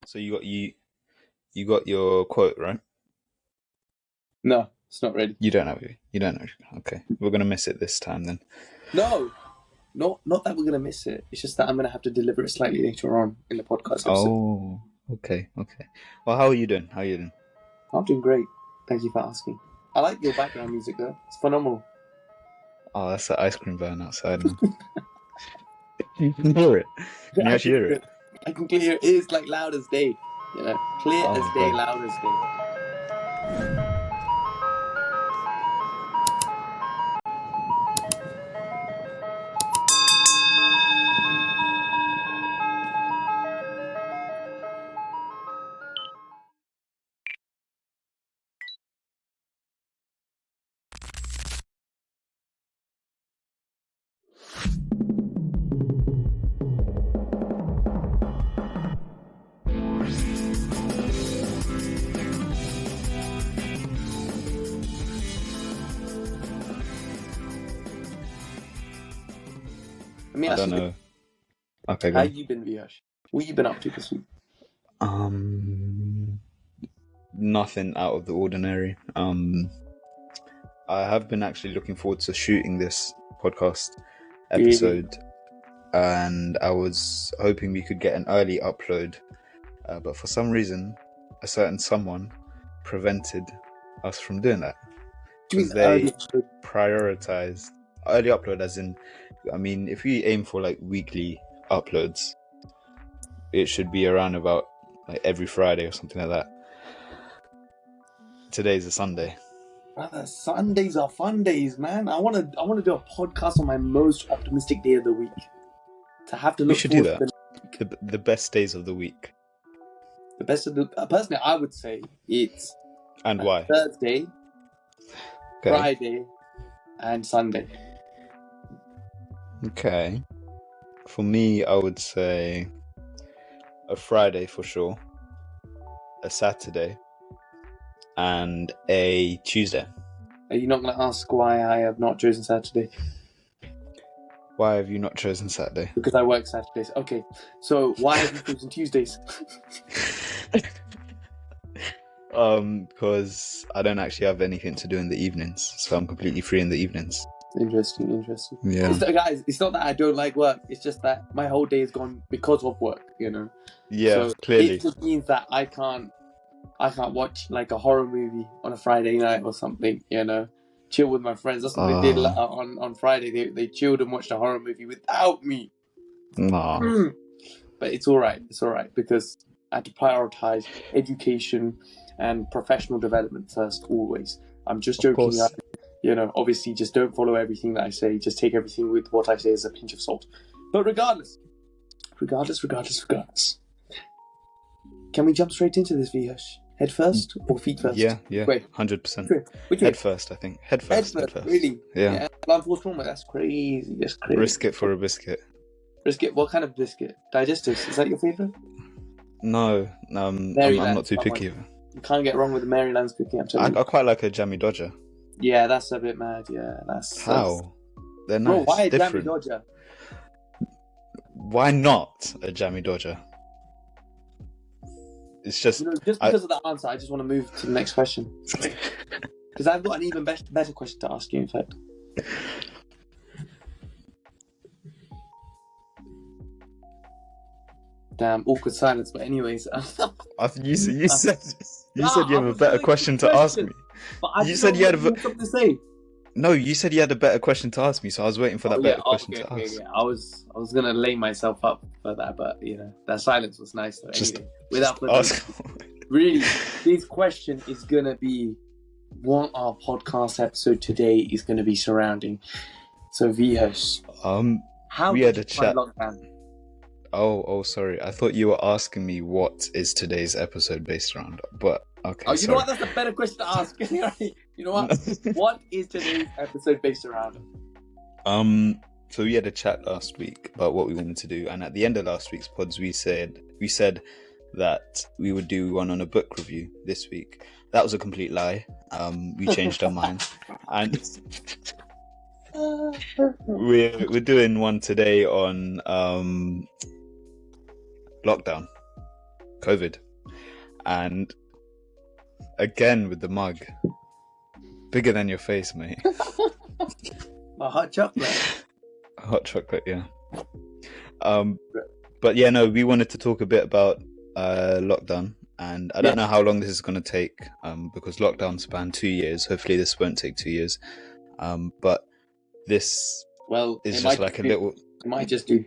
So you got your quote, right? No, it's not ready. You don't know. Okay, we're gonna miss it this time then. No, not that we're gonna miss it. It's just that I'm gonna have to deliver it slightly later on in the podcast episode. Oh, okay. Well, how are you doing? I'm doing great. Thank you for asking. I like your background music though. It's phenomenal. Oh, that's the ice cream van outside, man. You can hear it. Can you actually hear it? I can clear it. It's like loud as day. You know, clear as day, loud as day. I don't know. Okay, go how on. you been, Viyash? What you been up to this week? Nothing out of the ordinary. I have been actually looking forward to shooting this podcast episode, and I was hoping we could get an early upload, but for some reason, a certain someone prevented us from doing that because they prioritized early upload, as in, I mean, if we aim for like weekly uploads, it should be around about like every Friday or something like that. Today's a Sunday. Brother, Sundays are fun days, man. I wanna do a podcast on my most optimistic day of the week. To have to look. We should do that. The best days of the week. The best of the personally, I would say it's why? Thursday, Friday, and Sunday. Okay. For me, I would say a Friday for sure, a Saturday, and a Tuesday. Are you not going to ask why I have not chosen Saturday? Why have you not chosen Saturday? Because I work Saturdays. Okay, so why have you chosen Tuesdays? Because I don't actually have anything to do in the evenings, so I'm completely free in the evenings. Interesting. Yeah. Guys, it's not that I don't like work. It's just that my whole day is gone because of work, you know? Yeah, so clearly. It just means that I can't watch like a horror movie on a Friday night or something, you know? Chill with my friends. That's what they did on Friday. They chilled and watched a horror movie without me. No. But it's all right. Because I had to prioritize education and professional development first, always. I'm just joking. You know, obviously, just don't follow everything that I say. Just take everything with what I say as a pinch of salt. But regardless. Can we jump straight into this, Viyash? Head first or feet first? Yeah, 100%. Head first, I think. Head first. Really? Yeah. That's crazy. Brisket for a biscuit. Brisket? What kind of biscuit? Digestives? Is that your favourite? No, I'm not too picky. You can't get wrong with the Maryland's cookie, I'm telling you. I quite like a jammy Dodger. Yeah, that's a bit mad. Yeah, that's... How? They're nice. Bro, why a different. jammy Dodger? Why not a jammy Dodger? It's just... You know, just because of that answer, I just want to move to the next question. Because I've got an even better question to ask you, in fact. Damn, awkward silence. But anyways... you said you have a better question to ask me. But you said you had something to say. No, you said you had a better question to ask me, so I was waiting for that better question to ask. Yeah. I was gonna lay myself up for that, but you know, that silence was nice though. Anyway, without really, this question is gonna be what our podcast episode today is gonna be surrounding. So Viyash, how we had a chat. Lockdown? Oh, sorry. I thought you were asking me what is today's episode based around, but okay. Oh, you know what? That's a better question to ask. You know what? What is today's episode based around? So we had a chat last week about what we wanted to do, and at the end of last week's pods, we said that we would do one on a book review this week. That was a complete lie. We changed our mind, and we're doing one today on lockdown. COVID. And again with the mug, bigger than your face, mate. My hot chocolate. Hot chocolate, yeah. But yeah, no, we wanted to talk a bit about lockdown, and I don't know how long this is going to take, because lockdown spanned 2 years. Hopefully this won't take 2 years, but this is just like a little. It might just do.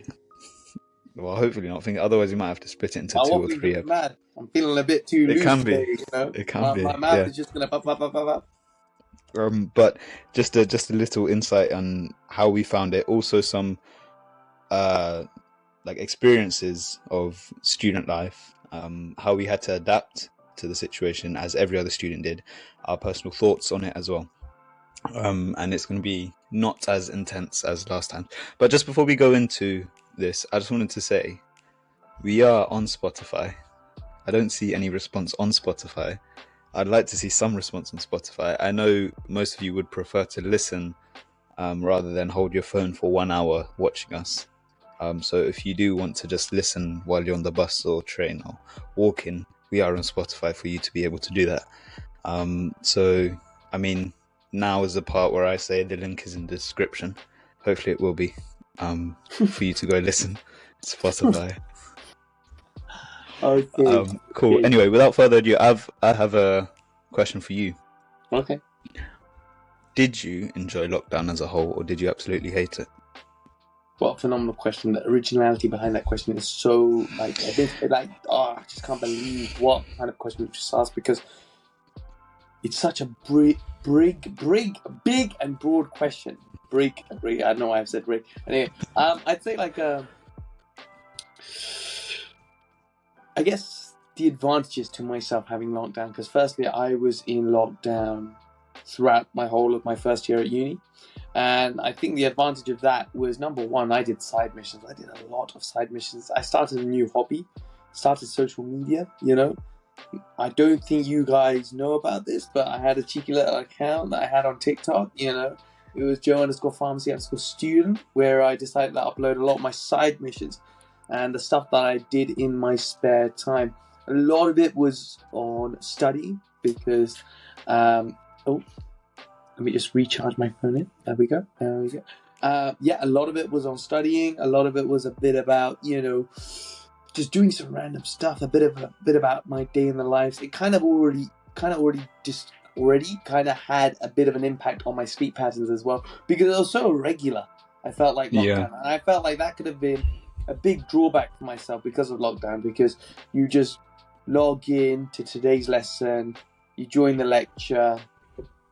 Well, hopefully not. I think otherwother you might have to split it into 2 or 3. Mad. I'm feeling a bit too loose. It can be. Today, you know? It can be. My mouth is just gonna pop. But just a little insight on how we found it. Also, some like experiences of student life, how we had to adapt to the situation as every other student did. Our personal thoughts on it as well. And it's going to be not as intense as last time. But just before we go into this, I just wanted to say we are on Spotify. I don't see any response on Spotify. I'd like to see some response on Spotify. I know most of you would prefer to listen rather than hold your phone for 1 hour watching us. So if you do want to just listen while you're on the bus or train or walking, we are on Spotify for you to be able to do that. So, I mean, now is the part where I say the link is in the description. Hopefully it will be for you to go listen to Spotify. Okay. Cool. Okay. Anyway, without further ado, I have a question for you. Okay. Did you enjoy lockdown as a whole, or did you absolutely hate it? What a phenomenal question. The originality behind that question is so I just can't believe what kind of question you just asked, because it's such a big and broad question. I don't know why I've said brig. Anyway, I'd say I guess the advantages to myself having lockdown, because firstly, I was in lockdown throughout my whole of my first year at uni. And I think the advantage of that was, number one, I did side missions. I did a lot of side missions. I started a new hobby, started social media, you know. I don't think you guys know about this, but I had a cheeky little account that I had on TikTok, you know. It was Joe_pharmacy_student, where I decided to upload a lot of my side missions and the stuff that I did in my spare time. A lot of it was on studying, because, let me just recharge my phone in. There we go. A lot of it was on studying. A lot of it was a bit about, you know, just doing some random stuff. A bit about my day in the life. It kind of already had a bit of an impact on my sleep patterns as well, because it was so irregular. I felt like lockdown, and I felt like that could have been a big drawback for myself because of lockdown, because you just log in to today's lesson, you join the lecture,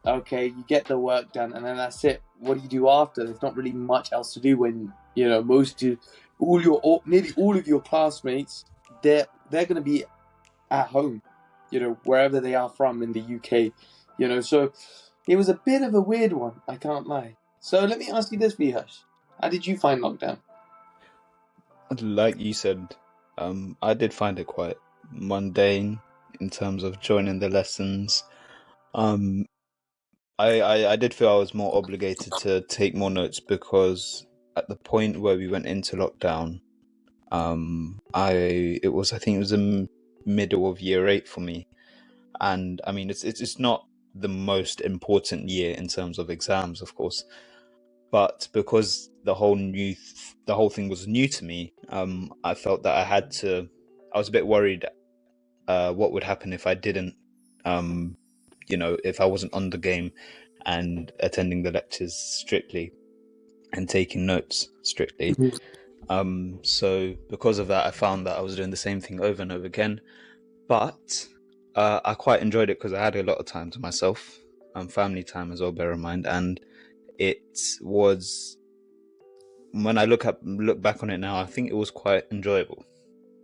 okay, you get the work done, and then that's it. What do you do after? There's not really much else to do when, you know, nearly all of your classmates, they're going to be at home, you know, wherever they are from in the UK, you know. So it was a bit of a weird one, I can't lie. So let me ask you this, Vihash. How did you find lockdown? Like you said, I did find it quite mundane in terms of joining the lessons. I did feel I was more obligated to take more notes, because at the point where we went into lockdown, I think it was the middle of year 8 for me, and I mean it's not the most important year in terms of exams, of course, but because the whole thing was new to me, I felt that I was a bit worried what would happen if I didn't, you know, if I wasn't on the game and attending the lectures strictly and taking notes strictly. So because of that, I found that I was doing the same thing over and over again, but I quite enjoyed it because I had a lot of time to myself, family time as well, bear in mind, and it was, when I look back on it now, I think it was quite enjoyable,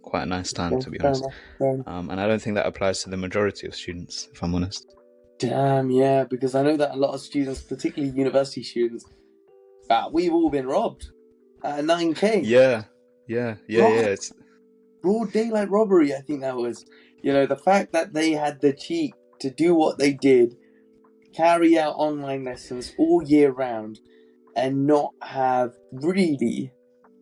quite a nice time, to be honest. And I don't think that applies to the majority of students, if I'm honest. Damn, yeah, because I know that a lot of students, particularly university students, we've all been robbed at 9K. Yeah. It's broad daylight robbery, I think that was. You know, the fact that they had the cheek to do what they did, carry out online lessons all year round, and not have really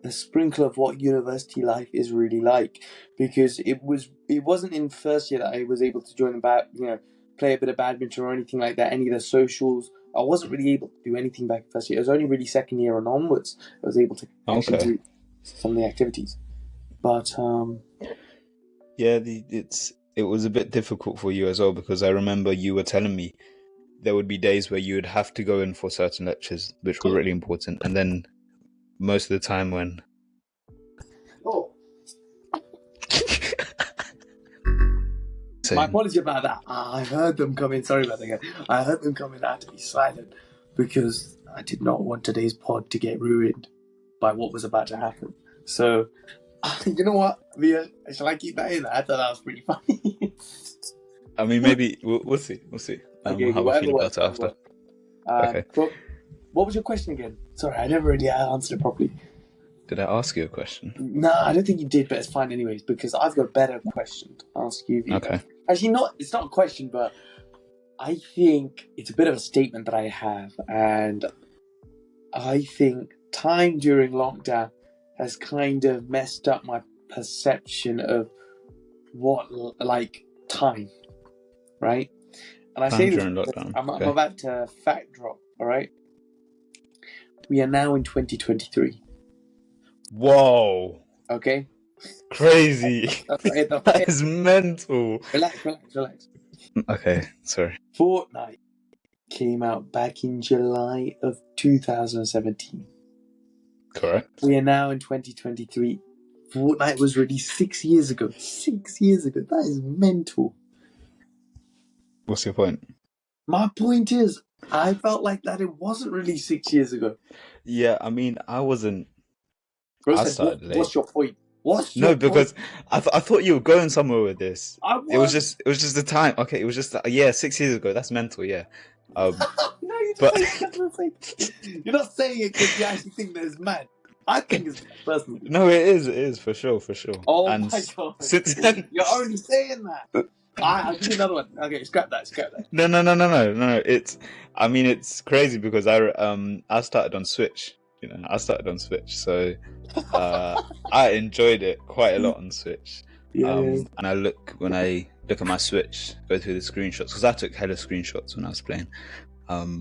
a sprinkle of what university life is really like, because it wasn't in first year that I was able to join play a bit of badminton or anything like that, any of the socials. I wasn't really able to do anything back in first year. It was only really second year and onwards I was able to actually do some of the activities. But yeah, it was a bit difficult for you as well, because I remember you were telling me there would be days where you would have to go in for certain lectures which were really important, and then most of the time when my apology about that. I heard them come in. Sorry about that, guys. I heard them come in. I had to be silent because I did not want today's pod to get ruined by what was about to happen. So, you know what, Via? Shall I keep that in? I thought that was pretty funny. I mean, maybe we'll see. We'll see. Okay, how I feel about it after. Okay. But what was your question again? Sorry, I never really answered it properly. Did I ask you a question? No, I don't think you did, but it's fine anyways, because I've got a better question to ask you. Okay. Actually, it's not a question, but I think it's a bit of a statement that I have, and I think time during lockdown has kind of messed up my perception of what, like, time, right? And I say this during lockdown. I'm about to fact drop, all right? We are now in 2023. Whoa. Okay? Crazy. That is mental. Relax. Okay, sorry. Fortnite came out back in July of 2017. Correct. We are now in 2023. Fortnite was released 6 years ago. 6 years ago. That is mental. What's your point? My point is, I felt like that it wasn't released 6 years ago. Yeah, I mean, I wasn't. Bro I said, started late. What's your point? Because I thought you were going somewhere with this. It was just the time. Okay, it was just 6 years ago. That's mental. Yeah. No, you're not saying it because you actually think that it's mad. I think it's personally. No, it is for sure. Oh and my god! Since then, you're only saying that. I'll give you another one. Okay, scrap that. No. It's crazy because I started on Switch. So I enjoyed it quite a lot on Switch. Yeah. And when I look at my Switch, go through the screenshots, because I took hella screenshots when I was playing.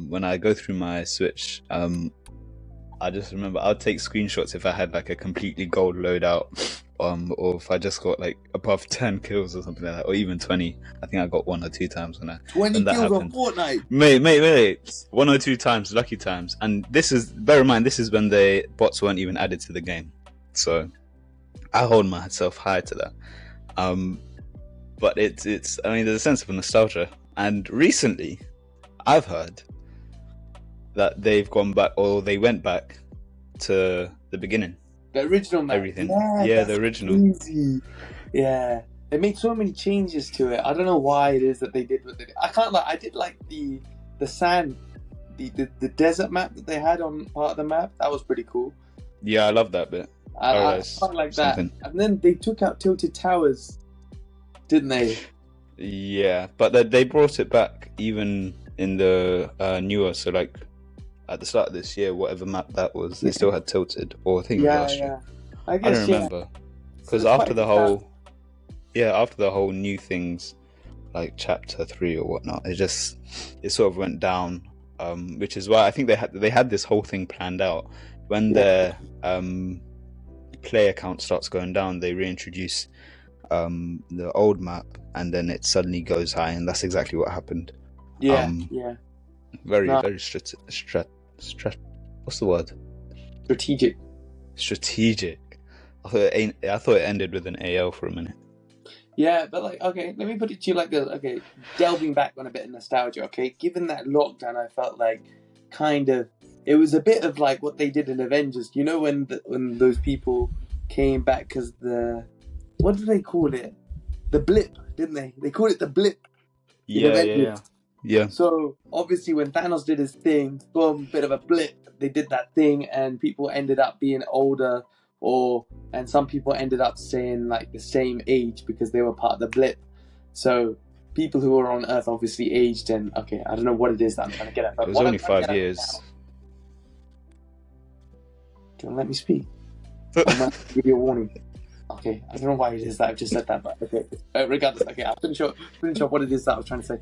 When I go through my Switch, I just remember I'd take screenshots if I had like a completely gold loadout, or if I just got like above 10 kills or something like that, or even 20. I think I got 1 or 2 times when 20 that kills happened. on Fortnite. Mate, 1 or 2 times, lucky times. And bear in mind, this is when the bots weren't even added to the game. So I hold myself high to that. But it's there's a sense of nostalgia. And recently, I've heard that they've gone back, or they went back to the beginning. The original map. Everything. Yeah, the original. Crazy. Yeah. They made so many changes to it. I don't know why it is that they did what they did. I can't lie. I did like the sand, the desert map that they had on part of the map. That was pretty cool. Yeah, I love that bit. I quite like that. And then they took out Tilted Towers, didn't they? Yeah, but they brought it back even in the newer. So like at the start of this year, whatever map that was, they still had Tilted. Or I think last year. I don't remember, because after the whole new things like chapter 3 or whatnot, it sort of went down. Which is why I think they had this whole thing planned out. When their player count starts going down, they reintroduce the old map, and then it suddenly goes high, and that's exactly what happened. Very what's the word? Strategic. I thought it ended with an AL for a minute. Yeah, but like, okay, let me put it to you like this. Okay, delving back on a bit of nostalgia. Okay, given that lockdown, I felt like it was a bit of like what they did in Avengers. You know, when those people came back because what did they call it? The blip, didn't they? They called it the blip. Yeah. So obviously, when Thanos did his thing, boom, bit of a blip. They did that thing, and people ended up being older, and some people ended up staying like the same age because they were part of the blip. So people who were on Earth obviously aged, and I don't know what it is that I'm trying to get at. But it was only 5 years. Do you want to let me speak? I might give you a warning. Okay, I don't know why it is that I've just said that, but okay. Regardless, okay, I'll finish off what it is that I was trying to say.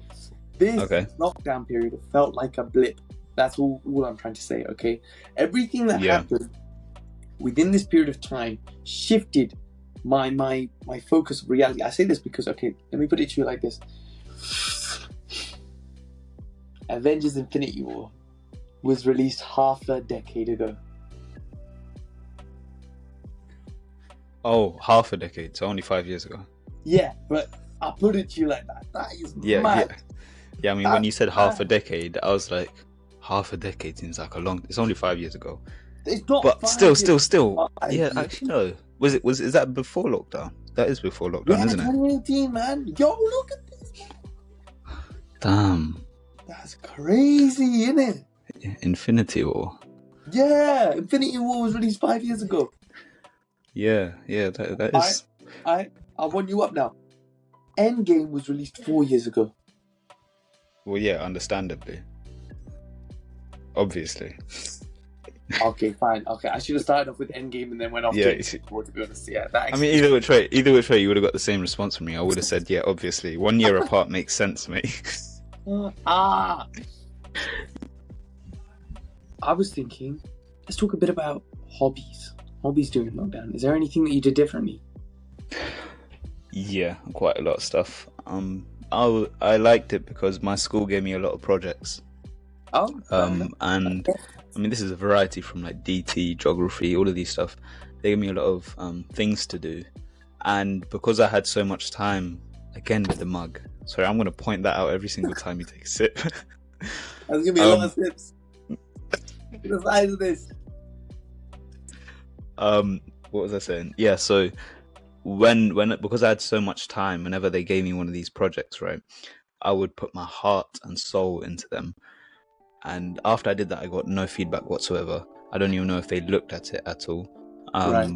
This lockdown period felt like a blip. That's all I'm trying to say, okay? Everything that happened within this period of time shifted my focus of reality. I say this because, okay, let me put it to you like this. Avengers Infinity War was released half a decade ago. Oh, half a decade, so only 5 years ago. Yeah, but I put it to you like that. That is mad. Yeah, I mean, when you said half a decade, I was like, half a decade seems like a long... It's only 5 years ago. It's not. But still. Yeah, actually, no. Is that before lockdown? That is before lockdown, isn't it? 2018, man. Yo, look at this. Damn. That's crazy, isn't it? Yeah, Infinity War. Yeah, Infinity War was released 5 years ago. Yeah, that is... I'll warn you up now. Endgame was released 4 years ago. Well, yeah, understandably. Obviously. Okay, fine. Okay, I should have started off with Endgame and then went off to War, to be honest. Yeah, I mean, either which way, you would have got the same response from me. I would have said, yeah, obviously. 1 year apart makes sense, mate. I was thinking, let's talk a bit about hobbies. Hobbies during lockdown. Is there anything that you did differently? Yeah, quite a lot of stuff. I liked it because my school gave me a lot of projects. Oh. And I mean, this is a variety from like DT, geography, all of these stuff. They gave me a lot of things to do, and because I had so much time, again with the mug. Sorry, I'm going to point that out every single time you take a sip. There's going to be a lot of sips. The size of this. What was I saying? Yeah, so because I had so much time, whenever they gave me one of these projects, right, I would put my heart and soul into them. And after I did that, I got no feedback whatsoever. I don't even know if they looked at it at all. Right.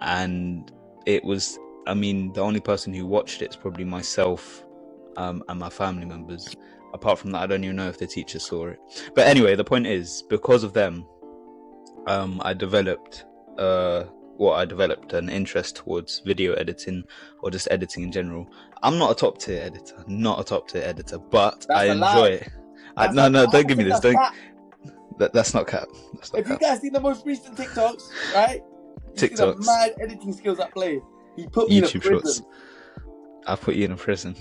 And it was, I mean, the only person who watched it is probably myself and my family members. Apart from that, I don't even know if the teacher saw it. But anyway, the point is, because of them, I developed an interest towards video editing, or just editing in general. I'm not a top tier editor, but I enjoy it. No, don't give me this. That's not cap. If you guys see the most recent TikToks, right? You see the mad editing skills I play. He put me YouTube in a prison. Shorts. I put you in a prison.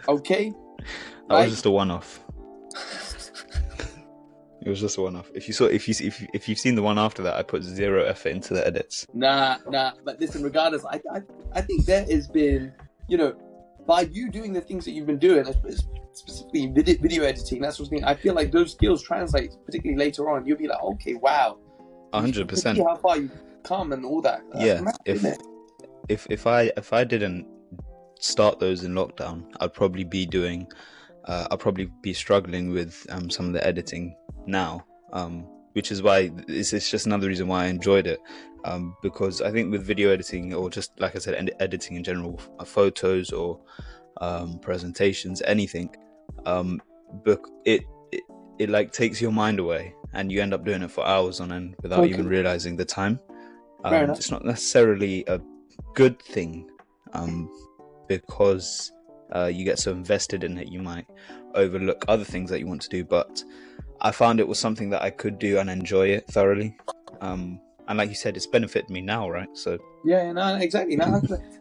Okay. That was just a one-off. It was just a one-off. If you've seen the one after that, I put zero effort into the edits. Nah. But listen, regardless, I think there has been, by you doing the things that you've been doing, specifically video editing, that sort of thing, I feel like those skills translate, particularly later on. You'll be like, okay, wow. 100%. See how far you come and all that. That's mad, if I didn't start those in lockdown, I'd probably be struggling with some of the editing now, which is why it's just another reason why I enjoyed it, because I think with video editing, or just like I said, editing in general, photos or presentations, anything, it like takes your mind away, and you end up doing it for hours on end without even realizing the time. It's not necessarily a good thing, because you get so invested in it, you might overlook other things that you want to do. But I found it was something that I could do and enjoy it thoroughly. And like you said, it's benefited me now, right? So yeah, no, exactly. Now,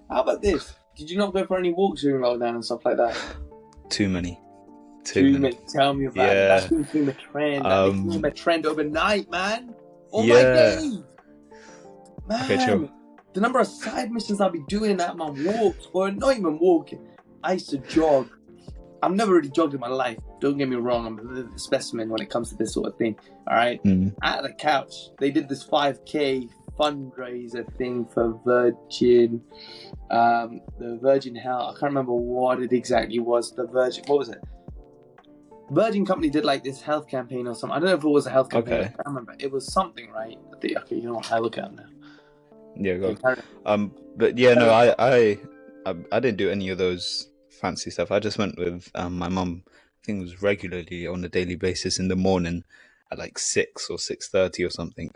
how about this? Did you not go for any walks during lockdown and stuff like that? Too many. Tell me about it. That's became a trend. That became a trend overnight, man. Oh my days, man. Okay, chill. The number of side missions I'll be doing at my walks, or not even walking. I used to jog. I've never really jogged in my life. Don't get me wrong. I'm a specimen when it comes to this sort of thing. All right. At the couch, they did this 5K fundraiser thing for Virgin, the Virgin Health. I can't remember what it exactly was. What was it? Virgin Company did like this health campaign or something. I don't know if it was a health campaign. Okay. I can't remember. It was something, right? Okay, you know what? I look at it now. Yeah, go on. But yeah, no, I didn't do any of those fancy stuff. I just went with my mum. I think it was regularly on a daily basis in the morning at like 6 or 6:30 or something.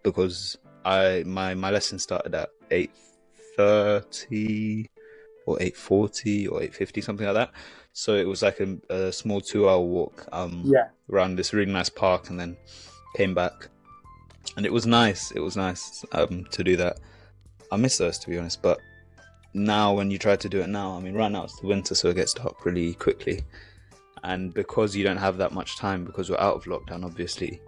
Because my lesson started at 8:30 or 8:40 or 8:50, something like that. So it was like a small 2-hour walk around this really nice park, and then came back, and it was nice. It was nice to do that. I miss those, to be honest. But now, when you try to do it now, I mean, right now it's the winter, so it gets dark really quickly, and because you don't have that much time, because we're out of lockdown, obviously,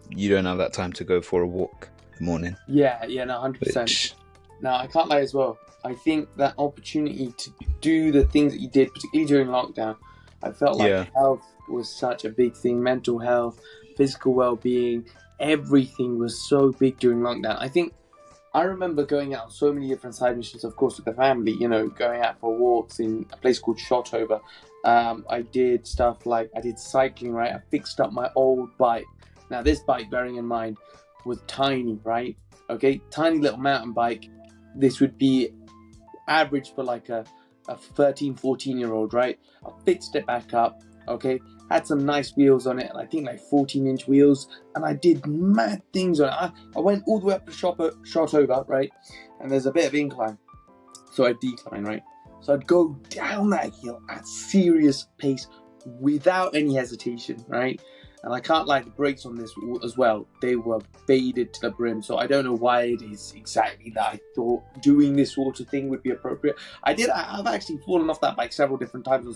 you don't have that time to go for a walk in the morning. Yeah, no, 100%. No, I can't lie as well. I think that opportunity to do the things that you did, particularly during lockdown, I felt like health was such a big thing. Mental health, physical well-being, everything was so big during lockdown. I remember going out on so many different side missions, of course, with the family, you know, going out for walks in a place called Shotover. I did stuff like, I did cycling, right? I fixed up my old bike. Now, this bike, bearing in mind, was tiny, right? Okay, tiny little mountain bike. This would be average for like a 13, 14-year-old, right? I fixed it back up, okay? Had some nice wheels on it, and I think like 14-inch wheels, and I did mad things on it. I went all the way up to Shotover, right? And there's a bit of incline, so I decline, right? So I'd go down that hill at serious pace without any hesitation, right? And I can't lie, the brakes on this as well, they were faded to the brim. So I don't know why it is exactly that I thought doing this sort of thing would be appropriate. I've actually fallen off that bike several different times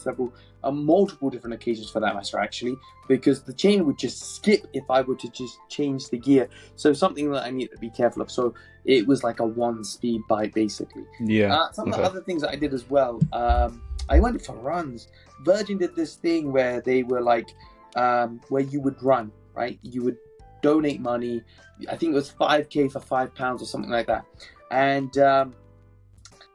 on multiple different occasions for that matter, actually, because the chain would just skip if I were to just change the gear. So something that I need to be careful of. So it was like a 1-speed bike, basically. Yeah. Some of the other things that I did as well, I went for runs. Virgin did this thing where they were like, where you would run, right? You would donate money. I think it was 5k for £5 or something like that. And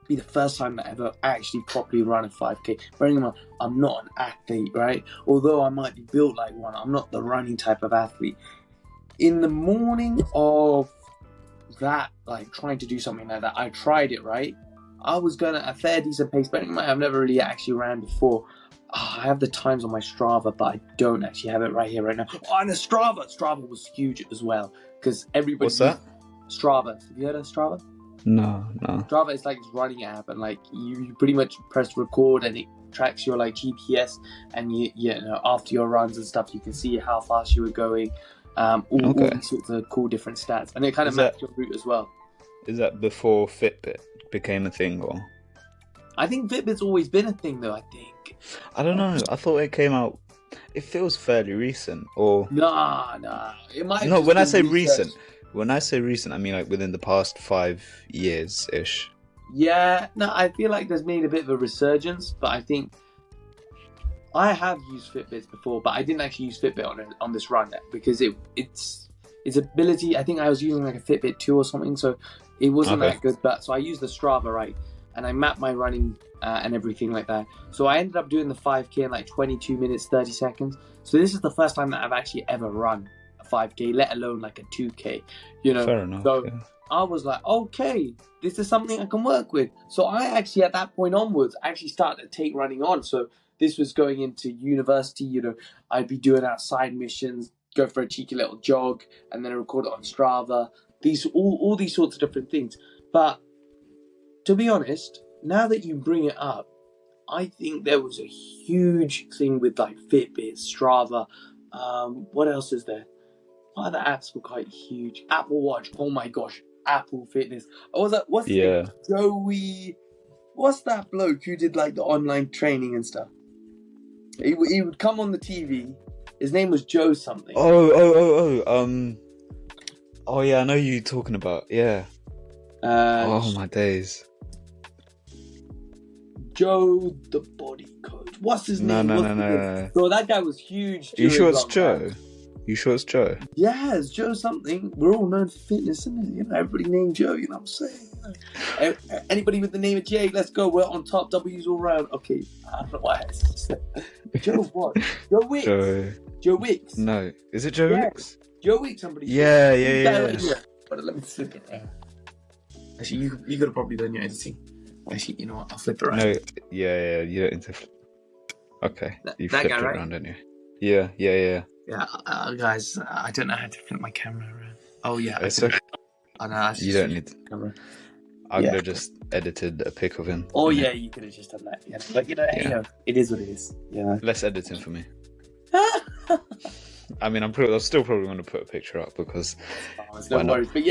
be the first time that I ever actually properly run a 5k. Bearing in mind, I'm not an athlete, right? Although I might be built like one, I'm not the running type of athlete. In the morning of that, like trying to do something like that, I tried it, right? I was going at a fair decent pace. Bearing in mind, I've never really actually ran before. I have the times on my Strava, but I don't actually have it right here, right now. Oh, and the Strava was huge as well, because everybody... What's that? Strava. Have you heard of Strava? No. Strava is like this running app, and like you pretty much press record, and it tracks your like GPS, and you know, after your runs and stuff, you can see how fast you were going, all these sorts of cool different stats, and it kind of maps your route as well. Is that before Fitbit became a thing, or? I think Fitbit's always been a thing, though. I don't know. I thought it came out. It feels fairly recent, or nah. It might. No, when I say recent, I mean like within the past 5 years ish. Yeah, no, I feel like there's made a bit of a resurgence, but I think I have used Fitbits before, but I didn't actually use Fitbit on this run because its ability. I think I was using like a Fitbit 2 or something, so it wasn't that good. But so I used the Strava, right? And I mapped my running and everything like that. So I ended up doing the 5k in like 22 minutes, 30 seconds. So this is the first time that I've actually ever run a 5k, let alone like a 2k, you know. Fair enough. So I was like, okay, this is something I can work with. So I actually, at that point onwards, actually started to take running on. So this was going into university, you know, I'd be doing outside missions, go for a cheeky little jog, and then I record it on Strava. All these sorts of different things. But to be honest, now that you bring it up, I think there was a huge thing with like Fitbit, Strava. What else is there? Other apps were quite huge. Apple Watch. Oh my gosh, Apple Fitness. What's his name? Joey. What's that bloke who did like the online training and stuff? He would come on the TV. His name was Joe something. Oh yeah, I know who you're talking about. Yeah. Oh my days. Joe the Body Coach. What's his name? No. Bro, that guy was huge. Are you sure it's Joe? You sure it's Joe? Yeah, it's Joe something. We're all known for fitness, isn't it? You know, everybody named Joe, you know what I'm saying? Anybody with the name of Jay, let's go. We're on top. W's all round. Okay, I don't know why I said Joe what? Joe Wicks. Joe Wicks. No. Is it Joe Wicks? Joe Wicks, somebody. Yeah. But let me flip it around. Actually, you could have probably done your editing. Actually, you know what? I'll flip it around. No, yeah, you don't need to flip. Okay, you flipped it around, don't you? Yeah. Yeah, guys, I don't know how to flip my camera around. Oh yeah, It's okay. I know. You don't need. Camera. I could have just edited a pic of him. Oh yeah, you could have just done that. Yeah. But hey, it is what it is. Yeah. Less editing for me. I mean, I'm still probably going to put a picture up because. No worries. But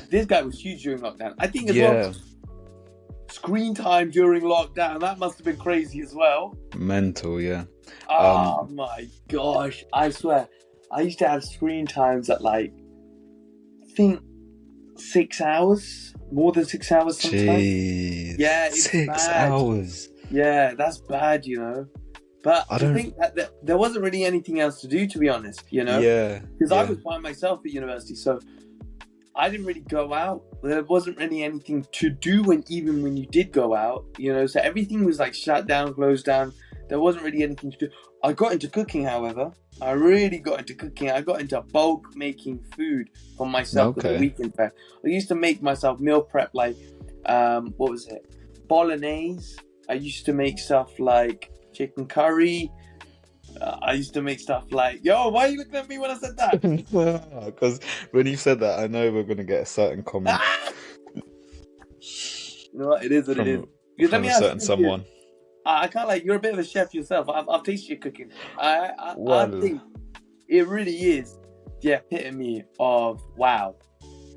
this guy was huge during lockdown. I think as well. Screen time during lockdown, that must have been crazy as well. Mental, yeah. Oh my gosh, I swear, I used to have screen times at I think 6 hours, more than 6 hours sometimes. Jeez. Yeah, it's 6 bad. hours. Yeah, that's bad, But I think that there wasn't really anything else to do, to be honest, Yeah. Because I was by myself at university, so I didn't really go out. There wasn't really anything to do even when you did go out, so everything was shut down, closed down. There wasn't really anything to do. I got into cooking, however. I really got into cooking. I got into bulk making food for myself for the weekend fair. I used to make myself meal prep what was it? Bolognese. I used to make stuff like chicken curry. I used to make stuff like, yo, why are you looking at me when I said that? Because when you said that, I know we're going to get a certain comment. You know what? It is what it is. Because from a certain someone. I can't you're a bit of a chef yourself. I've tasted your cooking. I think it really is the epitome of wow.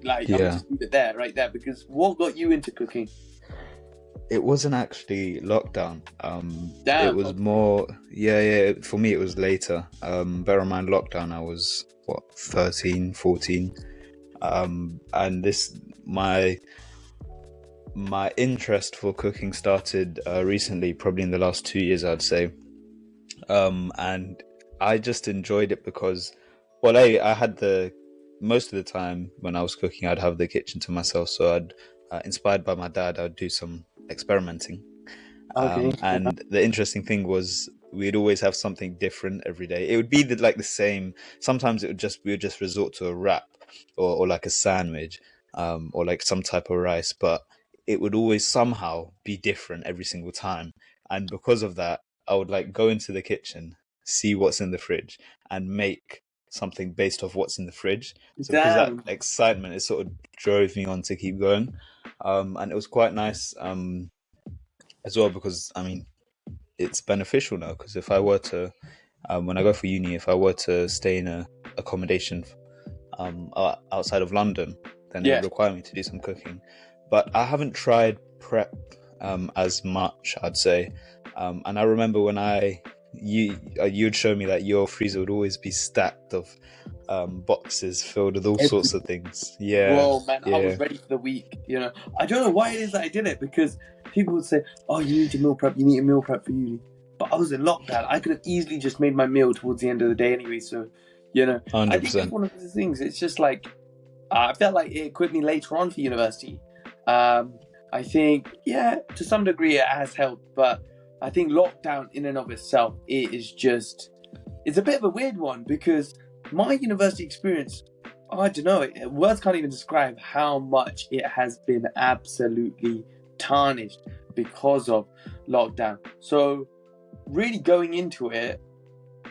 I'm just leave it there, right there, because what got you into cooking? It wasn't actually lockdown. Damn, it was more. Yeah. For me, it was later. Bear in mind, lockdown. I was 13, 14, and my interest for cooking started recently, probably in the last 2 years, I'd say. And I just enjoyed it because, I had most of the time when I was cooking, I'd have the kitchen to myself. So I'd, inspired by my dad, I'd do some experimenting. And the interesting thing was we'd always have something different every day. It would be the same. Sometimes we would just resort to a wrap or a sandwich, or some type of rice, but it would always somehow be different every single time. And because of that, I would go into the kitchen, see what's in the fridge, and make something based off what's in the fridge. So because that excitement, it sort of drove me on to keep going. And it was quite nice as well, because it's beneficial now, because if I were to when I go for uni, if I were to stay in a accommodation outside of London, then it would require me to do some cooking. But I haven't tried prep as much, I'd say. And I remember when you'd show me that your freezer would always be stacked of boxes filled with all sorts of things. Yeah. Whoa, man, I was ready for the week. I don't know why it is that I did it, because people would say, "Oh, you need your meal prep. You need a meal prep for uni." But I was in lockdown. I could have easily just made my meal towards the end of the day anyway. So, 100%. I think it's one of the things. It's just I felt like it equipped me later on for university. I think, to some degree it has helped, but I think lockdown in and of itself, it's a bit of a weird one, because my university experience, I don't know, words can't even describe how much it has been absolutely tarnished because of lockdown. So really going into it,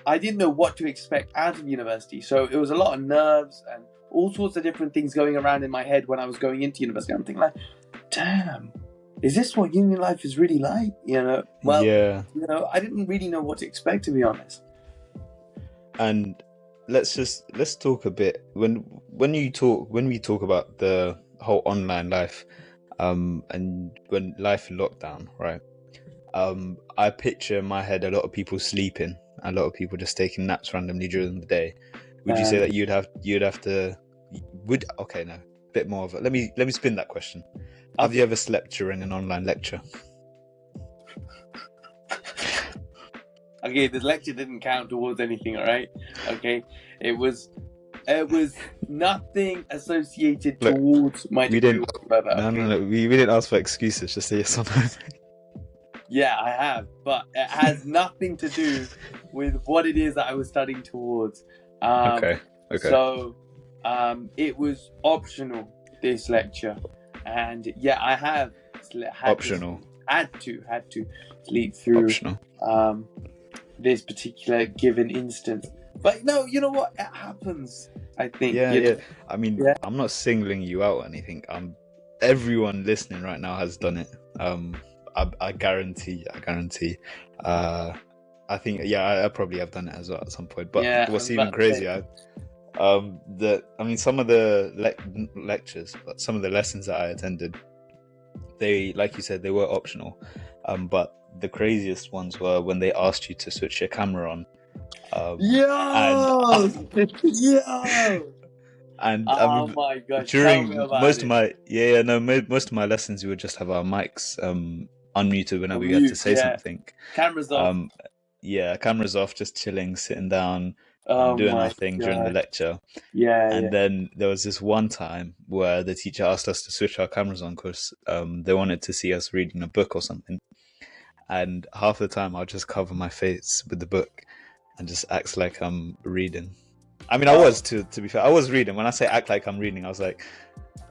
I didn't know what to expect out of university. So it was a lot of nerves and all sorts of different things going around in my head when I was going into university. I'm thinking damn, is this what uni life is really like? I didn't really know what to expect, to be honest. And let's talk a bit when we talk about the whole online life, and when life in lockdown, right? I picture in my head a lot of people sleeping, a lot of people just taking naps randomly during the day. Would you say that you'd have to? Okay, no, a bit more of it. Let me spin that question. Have you ever slept during an online lecture? Okay, this lecture didn't count towards anything, all right? Okay, it was nothing associated towards my degree whatsoever. No. We didn't ask for excuses. Just say yes or no. Yeah, I have, but it has nothing to do with what it is that I was studying towards. Okay. So, it was optional, this lecture, and I have optional. Had to sleep through optional. This particular given instance. But no, you know what? It happens. I think. Yeah. I mean, Yeah. I'm not singling you out or anything. Everyone listening right now has done it. I guarantee. I think, I probably have done it as well at some point. But Yeah, I what's was even about to say. crazier, some of the lectures, but some of the lessons that I attended, they, like you said, they were optional. But the craziest ones were when they asked you to switch your camera on. And Yo! and I Oh mean, my gosh, tell me during about it. most of my lessons, we would just have our mics unmuted whenever On we had to mute, say yeah. something. Cameras off. Cameras off, just chilling, sitting down, Oh doing our my thing during the god. lecture. Yeah. And then there was this one time where the teacher asked us to switch our cameras on because they wanted to see us reading a book or something. And half the time I'll just cover my face with the book and just act like I'm reading. I mean, I was, to be fair, I was reading. When I say act like I'm reading, I was like,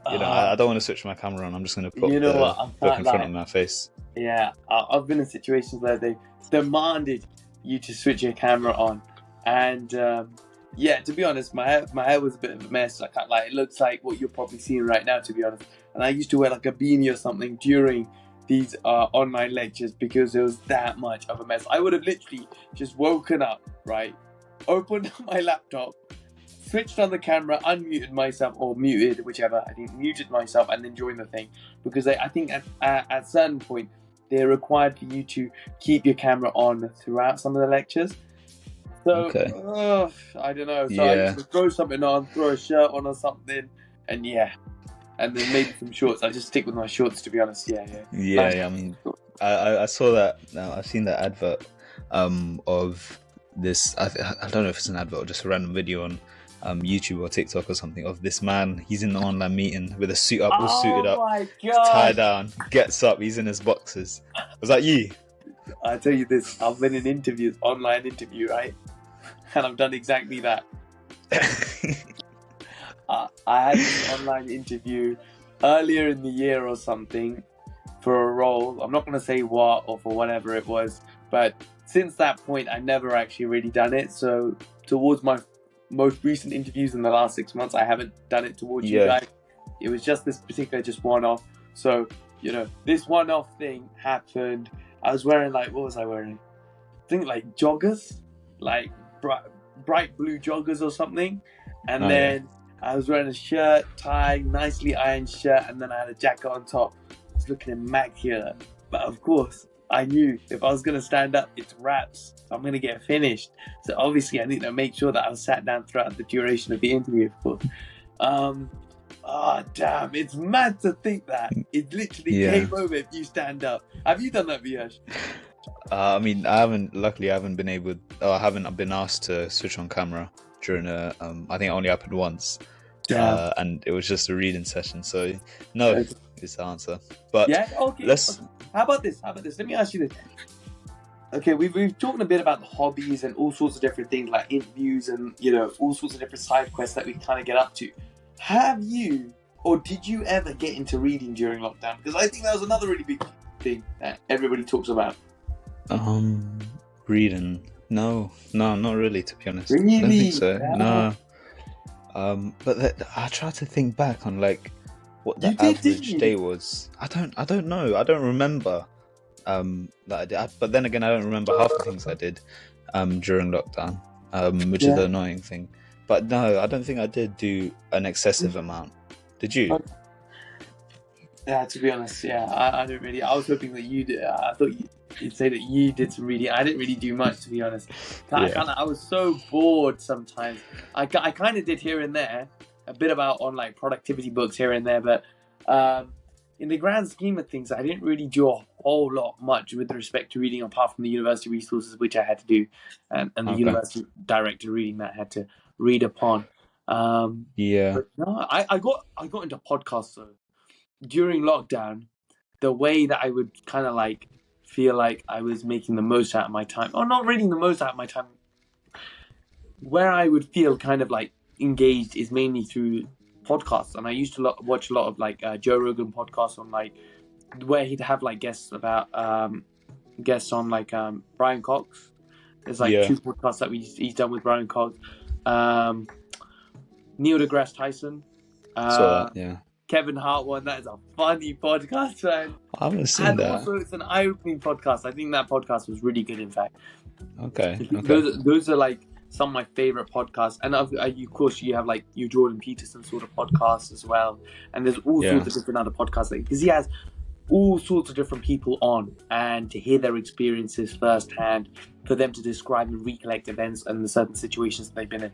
I don't want to switch my camera on. I'm just going to put You know the what? I book can't in front lie. of my face. Yeah, I've been in situations where they demanded you to switch your camera on, and to be honest, my hair was a bit of a mess. I can't lie; it looks like what you're probably seeing right now, to be honest. And I used to wear like a beanie or something during these online lectures because it was that much of a mess. I would have literally just woken up, right, opened my laptop, switched on the camera, unmuted myself, or muted, whichever. I think muted myself and then joined the thing, because I think at a certain point they're required for you to keep your camera on throughout some of the lectures. So I don't know. So I used to throw something on, throw a shirt on or something, and then maybe some shorts. I just stick with my shorts, to be honest. I mean, I saw that. I've seen that advert of this. I don't know if it's an advert or just a random video on YouTube or TikTok or something of this man. He's in the online meeting with a suit up, all suited up, tied down, gets up. He's in his boxers. Was that you? I tell you this. I've been in interviews, online interview, right, and I've done exactly that. I had this online interview earlier in the year or something for a role. I'm not going to say what or for whatever it was, but since that point, I never actually really done it. So towards my most recent interviews in the last 6 months, I haven't done it towards you guys. It was just this particular, just one-off. So, this one-off thing happened. I was wearing what was I wearing? I think joggers, like bright blue joggers or something. And then I was wearing a shirt, tie, nicely ironed shirt, and then I had a jacket on top. I was looking immaculate. But of course, I knew if I was going to stand up, it's raps. I'm going to get finished. So obviously, I need to make sure that I was sat down throughout the duration of the interview, of course. Damn, it's mad to think that. It literally came over if you stand up. Have you done that, Viyash? I mean, I haven't been asked to switch on camera during I think it only happened once. And it was just a reading session, so no is the answer. But how about this? Let me ask you this. Okay, we've talked a bit about the hobbies and all sorts of different things like interviews and all sorts of different side quests that we kind of get up to. Have you or did you ever get into reading during lockdown? Because I think that was another really big thing that everybody talks about. Reading? No, not really, to be honest. Really? I don't think so. Yeah. No. But I try to think back on what the average day was. I don't know. I don't remember that I did. But then again, I don't remember half the things I did during lockdown, which is the annoying thing. But no, I don't think I did do an excessive amount. Did you? Yeah, to be honest, I don't really. I was hoping that you did. I thought you'd say that you did some reading. I didn't really do much, to be honest. I was so bored sometimes. I kind of did here and there, a bit about on productivity books here and there, but in the grand scheme of things, I didn't really do a whole lot much with respect to reading, apart from the university resources which I had to do, and the university director reading that I had to read upon. But no, I got into podcasts though. During lockdown, the way that I would kind of feel like I was making the most out of my time, or not really the most out of my time, where I would feel kind of engaged is mainly through podcasts. And I used to watch a lot of Joe Rogan podcasts on where he'd have guests about guests on Brian Cox. There's 2 podcasts that he's done with Brian Cox. Neil deGrasse Tyson. Saw that, yeah. Kevin Hart one. That is a funny podcast, man. I haven't seen And that. also, it's an eye-opening podcast. I think that podcast was really good, in fact. Okay. Those are like some of my favorite podcasts. And of course, you have like your Jordan Peterson sort of podcasts as well. And there's all sorts of different other podcasts. Because he has all sorts of different people on, and to hear their experiences firsthand, for them to describe and recollect events and the certain situations that they've been in,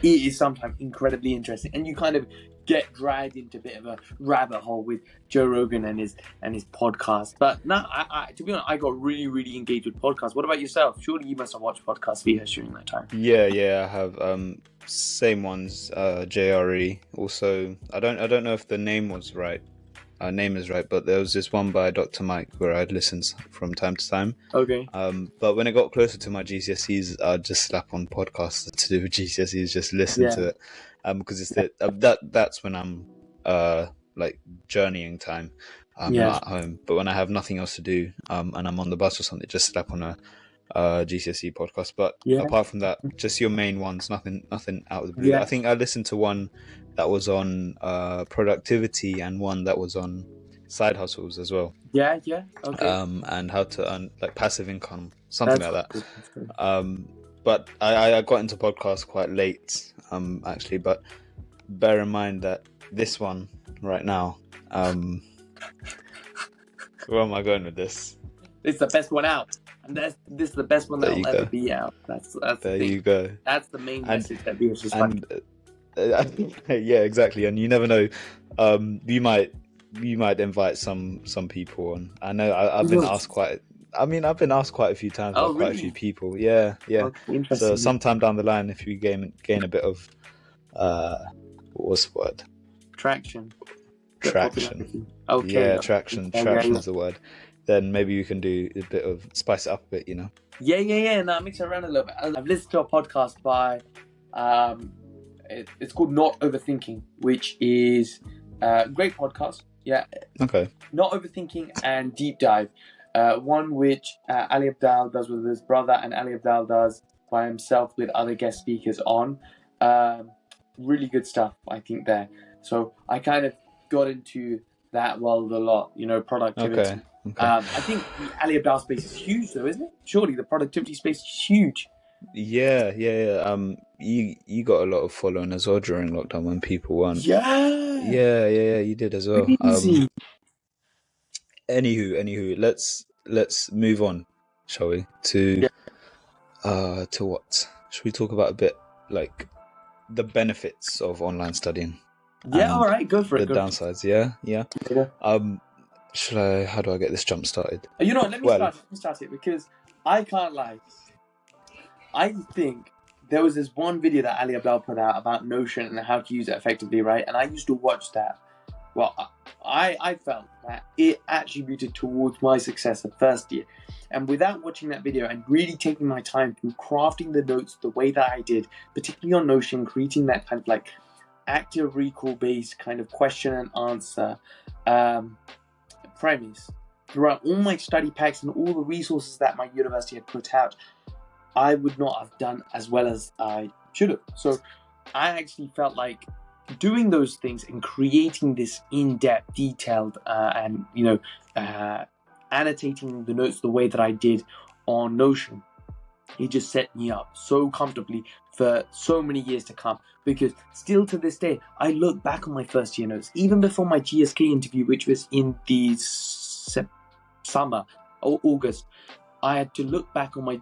it is sometimes incredibly interesting. And you kind of get dragged into a bit of a rabbit hole with Joe Rogan and his podcast. But no, I to be honest, I got really, really engaged with podcasts. What about yourself? Surely you must have watched podcasts Viha during that time. Yeah, I have. Same ones. JRE. Also, I don't know if the name was right. Name is right, but there was this one by Dr. Mike where I'd listen from time to time. Okay. But when it got closer to my GCSEs, I'd just slap on podcasts to do with GCSEs, just listen to it, because it's that's when I'm like journeying time. I'm not at home, but when I have nothing else to do, and I'm on the bus or something, just slap on a GCSE podcast. But apart from that, just your main ones, nothing out of the blue. I think I listened to one that was on productivity and one that was on side hustles as well. Okay. And how to earn like passive income, something like that. But I got into podcasts quite late, actually. But bear in mind that this one right now, where am I going with this? It's the best one out. And this is the best one that will ever be out. That's there you go. That's the main message that we just yeah, exactly. And you never know. You might invite some people on. I know I've been asked quite a few times by quite a few people. Yeah. So sometime down the line, if you gain a bit of what's the word? Traction. Okay. Yeah, traction. Traction is the word. Then maybe you can do a bit of spice it up a bit, you know. Yeah. No, mix it around a little bit. I've listened to a podcast by it's called Not Overthinking, which is a great podcast. Yeah. Okay. Not Overthinking and Deep Dive. One which Ali Abdaal does with his brother, and Ali Abdaal does by himself with other guest speakers on. Really good stuff, I think, there. So I kind of got into that world a lot, you know, productivity. Okay. I think the Ali Abdaal space is huge, though, isn't it? Surely the productivity space is huge. Yeah. You got a lot of following as well during lockdown when people weren't. Yeah. You did as well. Easy. Anywho, let's move on, shall we? To what? Should we talk about a bit like the benefits of online studying? Yeah. All right. Go for it. The downsides. Yeah. How do I get this jump started? You know what, let me start it, because I can't lie. I think there was this one video that Ali Abdaal put out about Notion and how to use it effectively, right? And I used to watch that. Well, I felt that it attributed towards my success at first year. And without watching that video and really taking my time through crafting the notes the way that I did, particularly on Notion, creating that kind of like active recall based kind of question and answer premise throughout all my study packs and all the resources that my university had put out, I would not have done as well as I should have. So I actually felt like doing those things and creating this in-depth, detailed, and annotating the notes the way that I did on Notion, it just set me up so comfortably for so many years to come. Because still to this day, I look back on my first year notes, even before my GSK interview, which was in the summer or August. I had to look back on my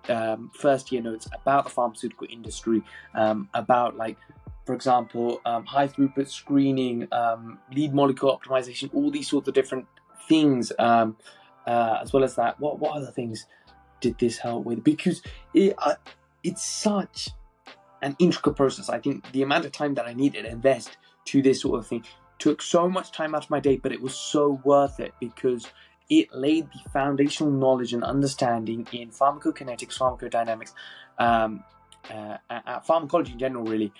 first year notes about the pharmaceutical industry, about, like, for example, high throughput screening, lead molecule optimization, all these sorts of different things, as well as that. What other things did this help with? Because it's such an intricate process. I think the amount of time that I needed to invest to this sort of thing took so much time out of my day, but it was so worth it because it laid the foundational knowledge and understanding in pharmacokinetics, pharmacodynamics, pharmacology in general, really,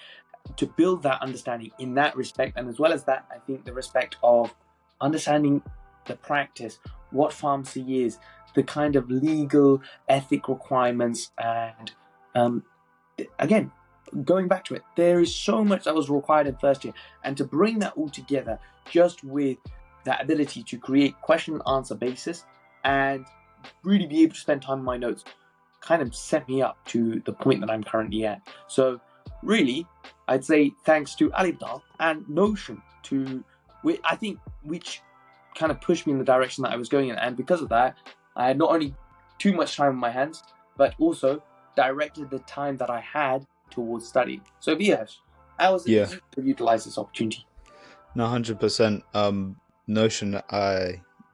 to build that understanding in that respect. And as well as that, I think the respect of understanding the practice, what pharmacy is, the kind of legal, ethic requirements, and again, going back to it, there is so much that was required in first year, and to bring that all together just with that ability to create question and answer basis and really be able to spend time on my notes kind of set me up to the point that I'm currently at. So really, I'd say thanks to Alibdal and Notion I think which kind of pushed me in the direction that I was going in. And because of that, I had not only too much time on my hands, but also directed the time that I had towards studying. So Viyash, how was it to utilize this opportunity? No, 100%. Notion,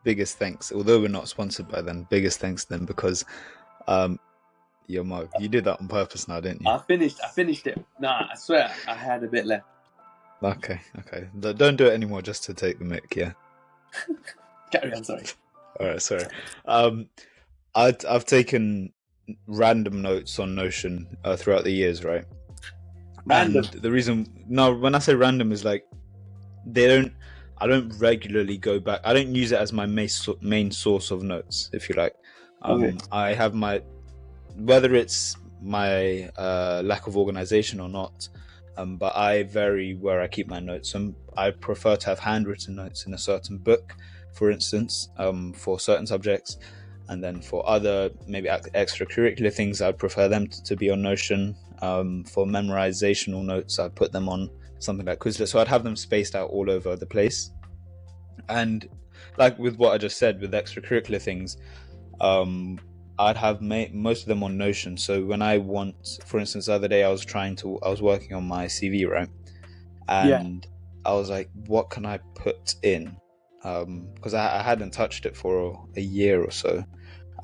biggest thanks. Although we're not sponsored by them, biggest thanks to them, because yo Mo, you did that on purpose now, didn't you? I finished it. Nah, I swear I had a bit left. Okay. Don't do it anymore just to take the mic, yeah? Carry on, sorry. Alright, sorry. I've taken random notes on Notion throughout the years, right? Random. And the reason, when I say random is like, I don't regularly go back. I don't use it as my main source of notes, if you like. Okay. I have whether it's my lack of organization or not, but I vary where I keep my notes. I prefer to have handwritten notes in a certain book, for instance, for certain subjects. And then for other, maybe extracurricular things, I'd prefer them to be on Notion. For memorizational notes, I'd put them on something like Quizlet. So I'd have them spaced out all over the place. And like with what I just said, with extracurricular things, I'd have most of them on Notion. So when I want, for instance, the other day I was working on my CV, right? And I was like, what can I put in? Because I hadn't touched it for a year or so.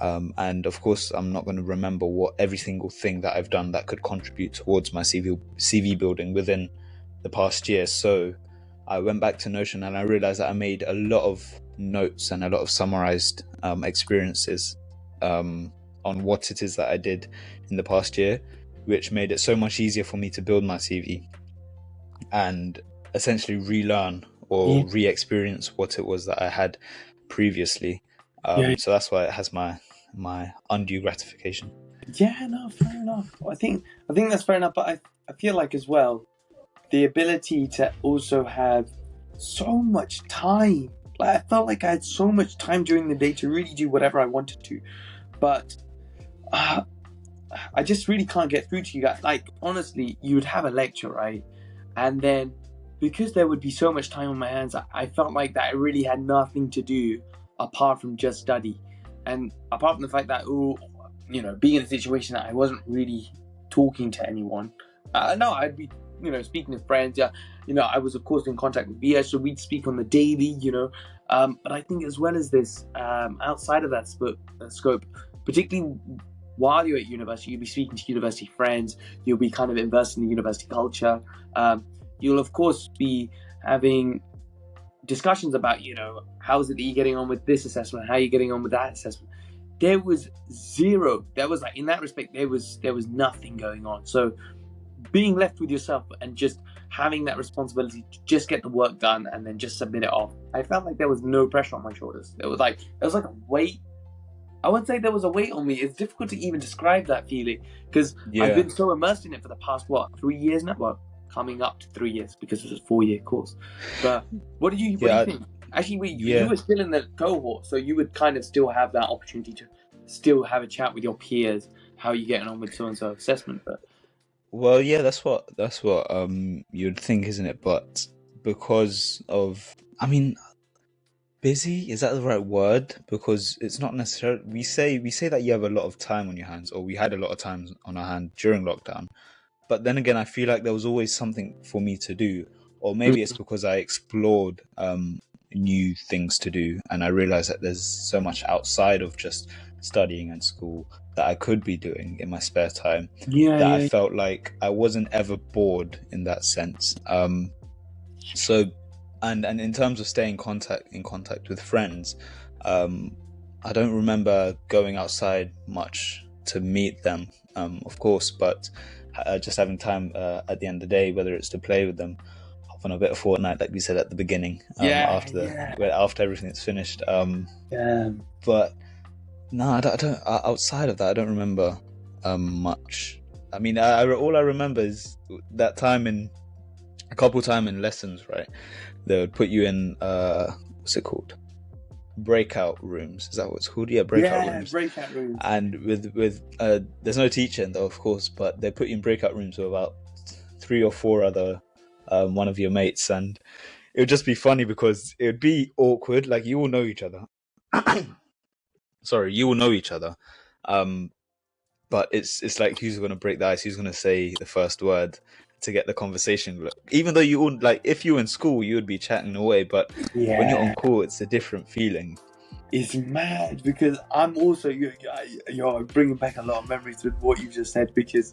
And of course, I'm not going to remember every single thing that I've done that could contribute towards my CV building within the past year. So I went back to Notion and I realized that I made a lot of notes and a lot of summarized experiences on what it is that I did in the past year, which made it so much easier for me to build my CV and essentially relearn or re-experience what it was that I had previously. So that's why it has my undue gratification. Yeah, no, fair enough. I think that's fair enough, but I feel like as well, the ability to also have so much time. Like, I felt like I had so much time during the day to really do whatever I wanted to, but I just really can't get through to you guys. Like, honestly, you would have a lecture, right? And then because there would be so much time on my hands, I felt like that I really had nothing to do apart from just study. And apart from the fact that, being in a situation that I wasn't really talking to anyone, I'd be, speaking to friends. I was, of course, in contact with BS, so we'd speak on the daily, but I think as well as this, outside of that scope, particularly while you're at university, you'll be speaking to university friends, you'll be kind of immersed in the university culture. You'll, of course, be having discussions about, how is it that you're getting on with this assessment? How are you getting on with that assessment? There was zero. There was, like, in that respect, there was nothing going on. So being left with yourself and just having that responsibility to just get the work done and then just submit it off, I felt like there was no pressure on my shoulders. It was like a weight. I wouldn't say there was a weight on me. It's difficult to even describe that feeling because I've been so immersed in it for the past 3 years now. Well, coming up to 3 years because it's a 4-year course. But what do you think? Actually, you were still in the cohort, so you would kind of still have that opportunity to still have a chat with your peers. How are you getting on with so and so assessment? But well, yeah, that's what you'd think, isn't it? But because of, busy, is that the right word? Because it's not necessarily. We say that you have a lot of time on your hands, or we had a lot of time on our hand during lockdown. But then again, I feel like there was always something for me to do, or maybe it's because I explored new things to do, and I realized that there's so much outside of just studying and school that I could be doing in my spare time. I felt like I wasn't ever bored in that sense. So, and in terms of staying in contact with friends, I don't remember going outside much to meet them, of course, but just having time at the end of the day, whether it's to play with them, hop on a bit of Fortnite, like we said at the beginning, after everything's finished. But no, I don't. Outside of that, I don't remember much. I mean, all I remember is that time a couple time in lessons, right? They would put you in what's it called? Breakout rooms. Is that what it's called? Yeah, breakout rooms. Breakout rooms. And with there's no teacher in though, of course, but they put you in breakout rooms with about 3 or 4 other one of your mates, and it would just be funny because it would be awkward. Like, you all know each other. Sorry, you all know each other. But it's like, who's going to break the ice? Who's going to say the first word to get the conversation? Even though you all, like, if you were in school, you would be chatting away, but when you're on call, it's a different feeling. It's mad because I'm also you're bringing back a lot of memories with what you just said, because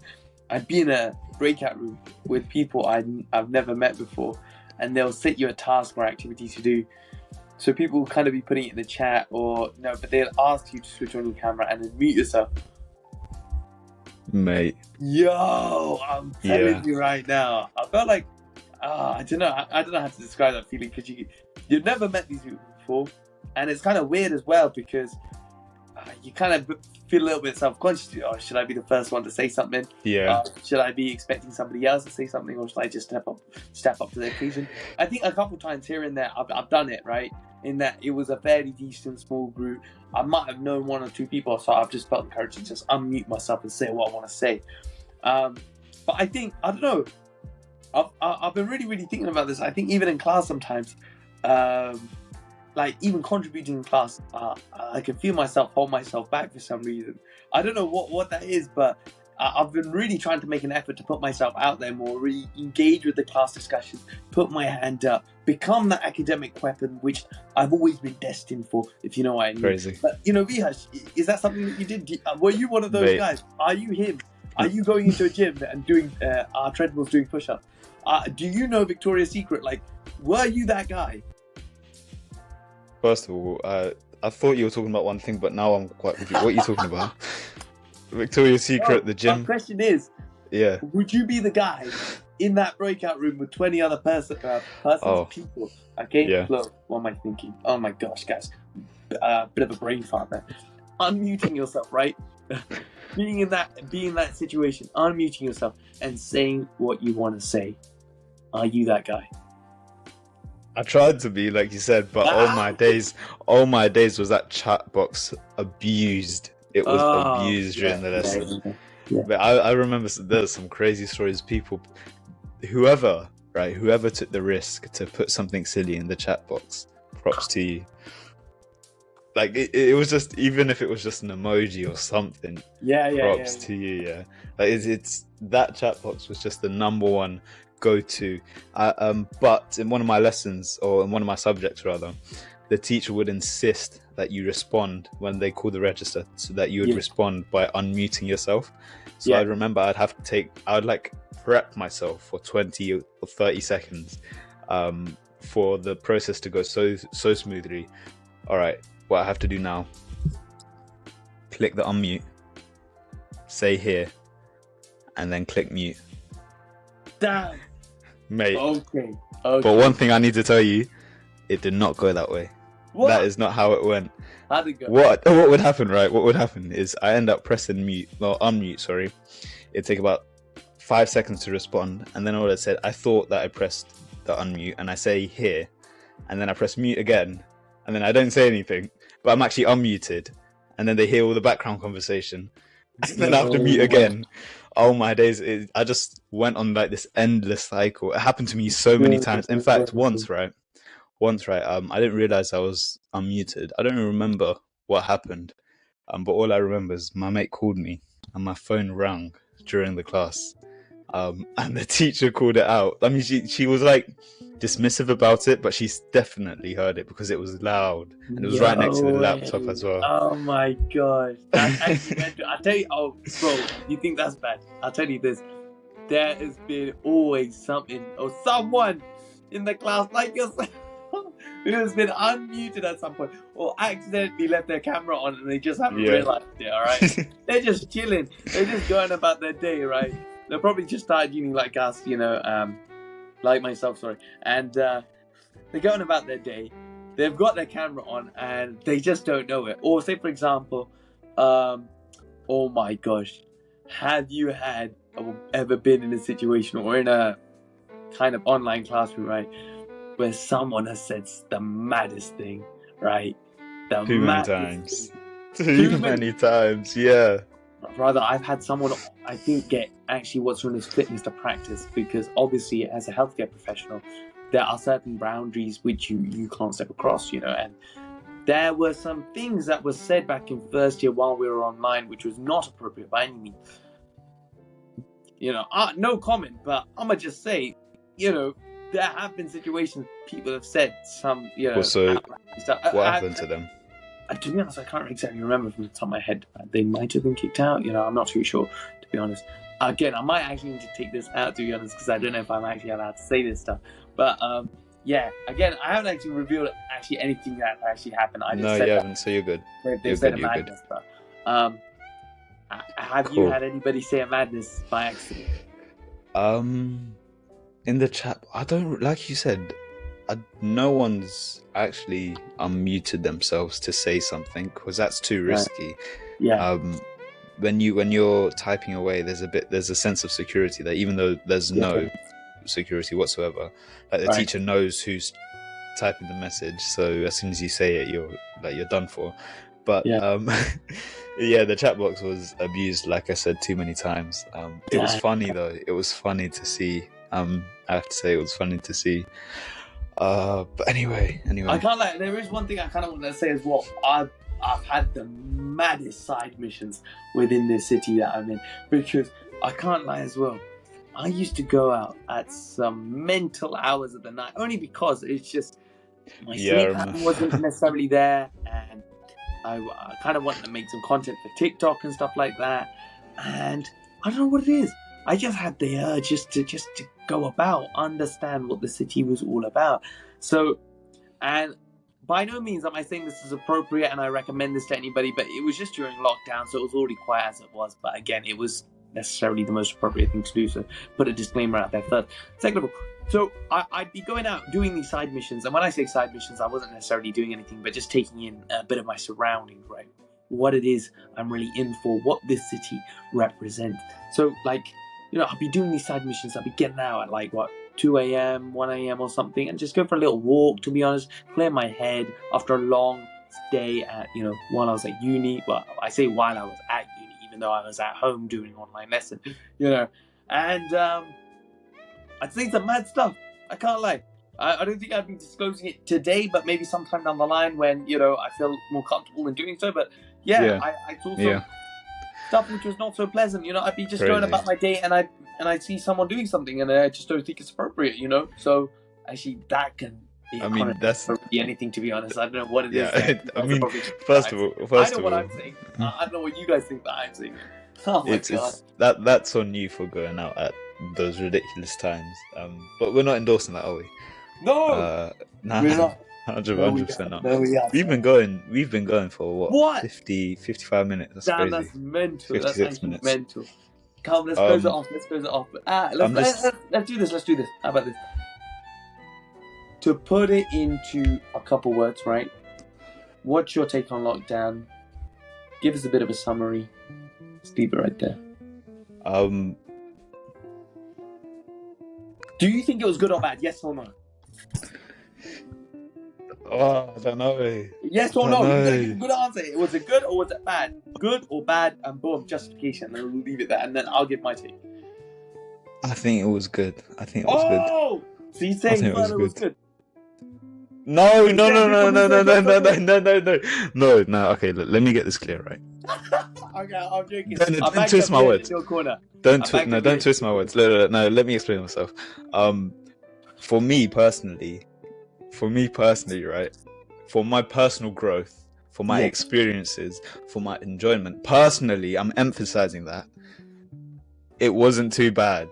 I'd be in a breakout room with people I've never met before, and they'll set you a task or activity to do. So people will kind of be putting it in the chat, or no, but they'll ask you to switch on your camera and then mute yourself. Mate. Yo, I'm telling you right now, I felt like, I don't know how to describe that feeling, because you've never met these people before, and it's kind of weird as well, because you kind of feel a little bit self-conscious. Oh, should I be the first one to say something? Yeah. Should I be expecting somebody else to say something, or should I just step up to the occasion? I think a couple times here and there I've done it, right? In that it was a fairly decent small group. I might have known 1 or 2 people, so I've just felt the courage to just unmute myself and say what I want to say. But I think, I don't know, I've been really, really thinking about this. I think even in class sometimes, like even contributing in class, I can feel myself hold myself back for some reason. I don't know what that is, but I've been really trying to make an effort to put myself out there more, really engage with the class discussions, put my hand up, become that academic weapon which I've always been destined for, if you know what I mean. Crazy. But, Vihash, is that something that you did? Were you one of those guys? Are you him? Are you going into a gym and doing our treadmills, doing push-ups? Do you know Victoria's Secret? Like, were you that guy? First of all, I thought you were talking about one thing, but now I'm quite confused. What are you talking about? Victoria's Secret, the gym? My question is, would you be the guy in that breakout room with 20 other people? Okay? Yeah. Look, what am I thinking? Oh my gosh, guys. Bit of a brain fart there. Unmuting yourself, right? being in that situation, unmuting yourself and saying what you want to say. Are you that guy? I tried to be, like you said, but all my days was that chat box abused. It was abused during the lesson. Yeah. But I remember there's some crazy stories. People, whoever took the risk to put something silly in the chat box, props to you. Like it was just, even if it was just an emoji or something, props to you. Yeah, like it's that chat box was just the number one go-to. But in one of my lessons, or in one of my subjects rather, the teacher would insist that you respond when they call the register, so that you would respond by unmuting yourself. So I remember I would like prep myself for 20 or 30 seconds for the process to go so smoothly. All right, what I have to do now: click the unmute, say here, and then click mute. Damn. Mate. Okay. But one thing I need to tell you, it did not go that way. What? That is not how it went. How'd it go? What would happen, right? What would happen is I end up pressing unmute, sorry. It'd take about 5 seconds to respond, and then all I said, I thought that I pressed the unmute, and I say here, and then I press mute again, and then I don't say anything, but I'm actually unmuted, and then they hear all the background conversation, and then I have to mute again. Oh my days, I just went on like this endless cycle. It happened to me so many times. In fact, once, right, I didn't realize I was unmuted. I don't even remember what happened, but all I remember is my mate called me and my phone rang during the class, and the teacher called it out. I mean, she was like dismissive about it, but she's definitely heard it because it was loud, and it was right next to the laptop as well. Oh my gosh. That actually I'll tell you, bro, you think that's bad? I'll tell you this. There has been always something or someone in the class like yourself who has been unmuted at some point, or accidentally left their camera on and they just haven't realized it, alright? They're just chilling. They're just going about their day, right? They're probably just started uni like us, like myself, sorry. And they're going about their day. They've got their camera on and they just don't know it. Or say, for example, oh my gosh, have you had... ever been in a situation or in a kind of online classroom, right, where someone has said the maddest thing, right? Too many times. Too many times, yeah. Brother, I've had someone, I think, get actually what's known as fitness to practice, because obviously as a healthcare professional, there are certain boundaries which you can't step across, you know, and there were some things that were said back in first year while we were online, which was not appropriate by any means. You know, no comment, but I'm going to just say, you know, there have been situations people have said some, you know... So, what happened to them? To be honest, I can't exactly remember from the top of my head. They might have been kicked out, you know, I'm not too sure, to be honest. Again, I might actually need to take this out, to be honest, because I don't know if I'm actually allowed to say this stuff. But, yeah, again, I haven't actually revealed actually anything that actually happened. I just no, said you haven't, so you're good. They've said a madness stuff. Have you had anybody say a madness by accident? In the chat, I don't, like you said, no one's actually unmuted themselves to say something, because that's too risky. Right. Yeah. When you're typing away, there's a sense of security that, even though there's no security whatsoever, like the teacher knows who's typing the message, so as soon as you say it, you're done for. But yeah, the chat box was abused, like I said, too many times. It was funny though. It was funny to see. I have to say, it was funny to see. But anyway. I can't lie. There is one thing I kind of want to say as well. I've had the maddest side missions within this city that I'm in, because I can't lie as well. I used to go out at some mental hours of the night, only because it's just my sleep pattern wasn't necessarily there, and I kind of wanted to make some content for TikTok and stuff like that. And I don't know what it is. I just had the urge just to go about, understand what the city was all about. So, and by no means am I saying this is appropriate and I recommend this to anybody, but it was just during lockdown, so it was already quiet as it was. But again, it was necessarily the most appropriate thing to do, so put a disclaimer out there first. Second of all, so I'd be going out doing these side missions, and when I say side missions, I wasn't necessarily doing anything, but just taking in a bit of my surroundings, right? What it is I'm really in for, what this city represents. So, like, you know, I'll be doing these side missions, I'll be getting out at like, 2 a.m., 1 a.m. or something, and just go for a little walk, to be honest, clear my head after a long day at, you know, while I was at uni. Well, I say while I was at uni, even though I was at home doing online lesson, you know. And I'd say some mad stuff. I can't lie. I don't think I'd be disclosing it today, but maybe sometime down the line when, you know, I feel more comfortable in doing so. But I saw some stuff which was not so pleasant. You know, I'd be just going about my day, and I'd see someone doing something, and I just don't think it's appropriate. You know, so actually that can. That's be anything, to be honest. I don't know what it is. I mean, first of all, I know what I'm saying. I don't know what you guys think that I'm saying. Oh my God. That's on you for going out at those ridiculous times. But we're not endorsing that, are we? No, we're not. 100% not. No, we've been going for what? 55 minutes. That's crazy. That's mental. 56 minutes. Mental. Come, let's close it off. Let's do this. How about this? To put it into a couple words, right? What's your take on lockdown? Give us a bit of a summary. Let's leave it right there. Do you think it was good or bad? Yes or no? Oh, I don't know. Yes or no? Good answer. Was it good or was it bad? Good or bad, and boom, justification. And we'll leave it there, and then I'll give my take. I think it was good. Oh! So you're saying it was good? No. Okay, let me get this clear, right? Okay, I'm joking. Don't twist my words. Don't twist my words. No, let me explain myself. For me personally, right? For my personal growth, for my experiences, for my enjoyment, personally, I'm emphasizing that it wasn't too bad.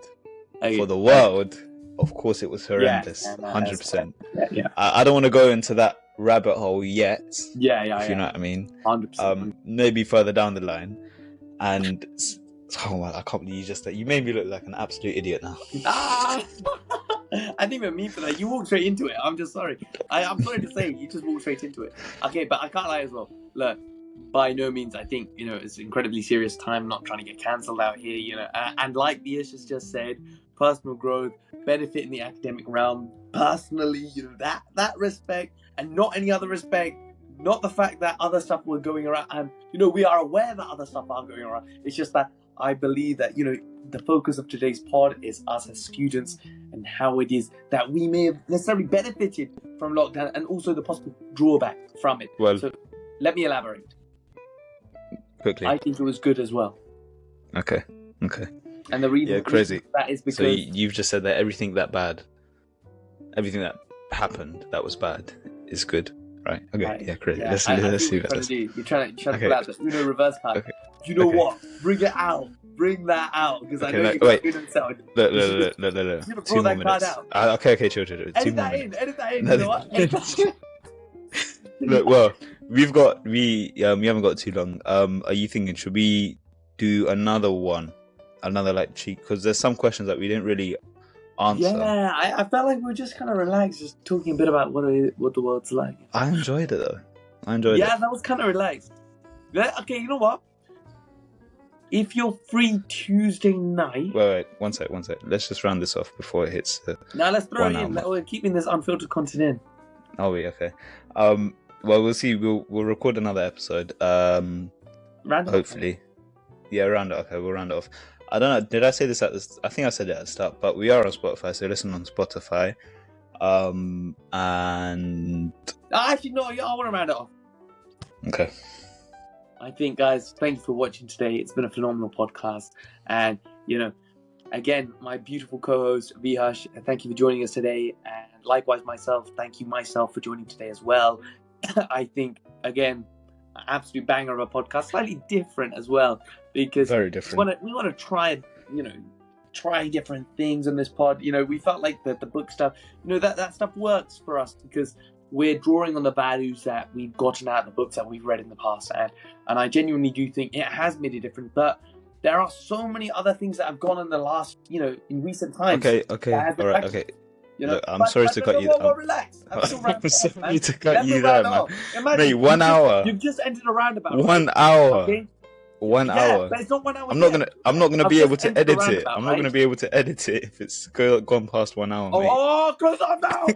For the world, of course, it was horrendous, 100%. Yeah. I don't want to go into that rabbit hole yet. If you know what I mean. 100%. Maybe further down the line. And I can't believe you made me look like an absolute idiot now. I didn't even mean for that. You walked straight into it. I'm just sorry. I'm sorry to say, you just walked straight into it. Okay, but I can't lie as well. Look, by no means, I think, it's an incredibly serious time, not trying to get cancelled out here, and like the Ish has just said, personal growth, benefit in the academic realm, personally, that respect, and not any other respect, not the fact that other stuff were going around, and, we are aware that other stuff are going around. It's just that I believe that, the focus of today's pod is us as students and how it is that we may have necessarily benefited from lockdown and also the possible drawback from it. Well, so let me elaborate. Quickly. I think it was good as well. Okay. And the reason crazy. That is because... So you've just said that everything that happened that was bad is good, right? Okay, right. Yeah, crazy. Yeah. Let's see that. You're trying to pull out the Uno reverse card. Okay. You know what? Bring it out. Bring that out, because I know you got Uno sound. Look. 2 more minutes. Okay, chill. 2 more minutes. Edit that in. You know what? Look, well, we haven't got too long. Are you thinking, should we do another one? Another like cheat? Because there's some questions that we didn't really answer. Yeah, I felt like we were just kind of relaxed, just talking a bit about what the world's like. I enjoyed it though. Yeah, that was kind of relaxed. Okay, you know what? If you're free Tuesday night... Wait, one sec. Let's just round this off before it hits... Now let's throw it in. We're keeping this unfiltered content in. Oh, wait, okay. Well, we'll see. We'll record another episode. Hopefully. Yeah, round it. Okay, we'll round it off. I don't know. Did I say this at the... I think I said it at the start, but we are on Spotify, so listen on Spotify. And... Actually, no, I want to round it off. Okay. I think, guys, thank you for watching today. It's been a phenomenal podcast. And, again, my beautiful co-host, Vihash, thank you for joining us today. And likewise, thank you myself for joining today as well. I think, again, an absolute banger of a podcast, slightly different as well. Because very different. We want to try, try different things on this pod. We felt like the book stuff, that stuff works for us because we're drawing on the values that we've gotten out of the books that we've read in the past, and I genuinely do think it has made a difference. But there are so many other things that have gone in the last, in recent times. Okay, all right, okay. Look, I'm sorry to cut you. Relax. I'm sorry to cut you there, man. Mate, 1 hour. You've just entered a roundabout. 1 hour. Okay? 1 hour. But it's not 1 hour. I'm not gonna be able to edit it. I'm not gonna be able to edit it if it's gone past 1 hour. Mate. Oh, close up now.